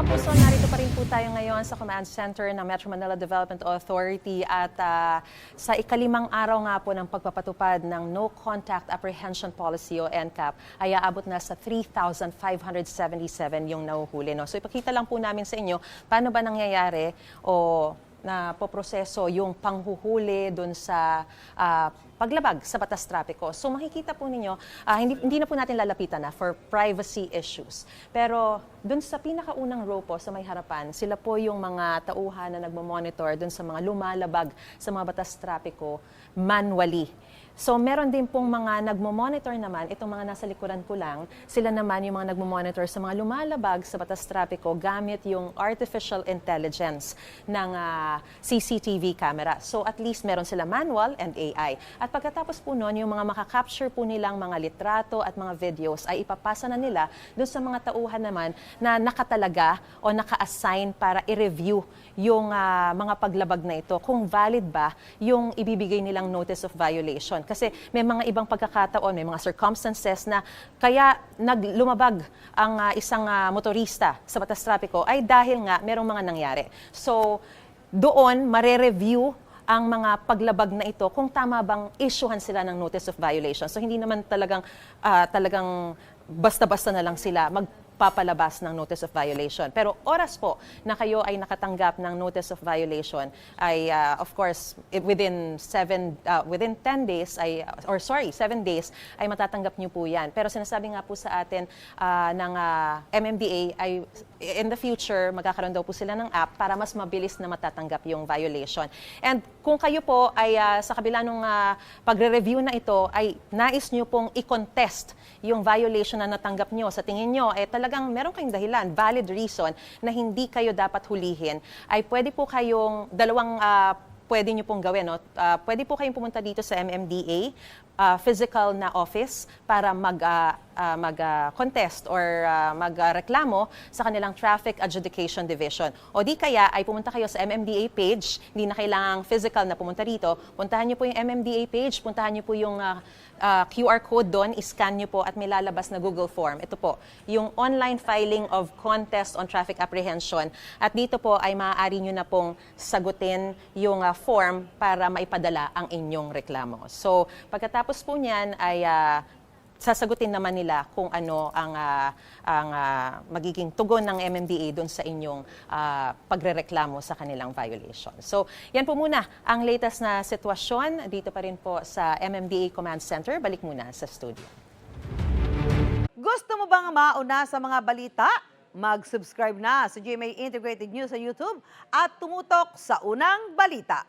kapuso, narito pa rin po tayo ngayon sa Command Center ng Metro Manila Development Authority at sa ikalimang araw nga po ng pagpapatupad ng No Contact Apprehension Policy o NCAP ay aabot na sa 3,577 yung nahuhuli. No? So ipakita lang po namin sa inyo paano ba nangyayari o na poproseso yung panghuhuli doon sa paglabag sa batas trapiko. So makikita po ninyo, hindi na po natin lalapitan na for privacy issues. Pero doon sa pinakaunang row po sa may harapan, sila po yung mga tauhan na nagmo-monitor doon sa mga lumalabag sa mga batas trapiko manually. So meron din pong mga nagmo-monitor naman, itong mga nasa likuran ko lang, sila naman yung mga nagmo-monitor sa mga lumalabag sa batas trapiko gamit yung artificial intelligence ng CCTV camera. So at least meron sila manual and AI. At pagkatapos po nun, yung mga makakapture po nilang mga litrato at mga videos ay ipapasa na nila doon sa mga tauhan naman na nakatalaga o naka-assign para i-review yung mga paglabag na ito, kung valid ba yung ibibigay nilang notice of violation. Kasi may mga ibang pagkakataon, may mga circumstances na kaya lumabag ang isang motorista sa batas trapiko ay dahil nga merong mga nangyari. So doon mare-review ang mga paglabag na ito kung tama bang issuehan sila ng notice of violation. So hindi naman talagang basta-basta na lang sila magpapalabas ng notice of violation. Pero oras po na kayo ay nakatanggap ng notice of violation ay of course within 10 days ay 7 days ay matatanggap niyo po 'yan. Pero sinasabi nga po sa atin ng MMDA ay in the future magkakaroon daw po sila ng app para mas mabilis na matatanggap yung violation. And kung kayo po ay sa kabila ng pagre-review na ito ay nais niyo pong i-contest yung violation na natanggap niyo, sa tingin niyo talagang meron kayong dahilan, valid reason na hindi kayo dapat hulihin, ay pwede po kayong dalawang pwede niyo pong gawin. No? Pwede po kayong pumunta dito sa MMDA, physical na office para mag-contest or magreklamo sa kanilang Traffic Adjudication Division. O di kaya ay pumunta kayo sa MMDA page, hindi na kailangang physical na pumunta dito. Puntahan niyo po yung MMDA page, puntahan niyo po yung QR code doon, iscan niyo po at may lalabas na Google form. Ito po, yung online filing of contest on traffic apprehension. At dito po ay maaari niyo na pong sagutin yung form para maipadala ang inyong reklamo. So pagkatapos po niyan ay sasagutin naman nila kung ano ang magiging tugon ng MMDA doon sa inyong pagrereklamo sa kanilang violation. So, yan po muna ang latest na sitwasyon dito pa rin po sa MMDA Command Center. Balik muna sa studio. Gusto mo bang mauna sa mga balita? Mag-subscribe na sa GMA Integrated News sa YouTube at tumutok sa unang balita.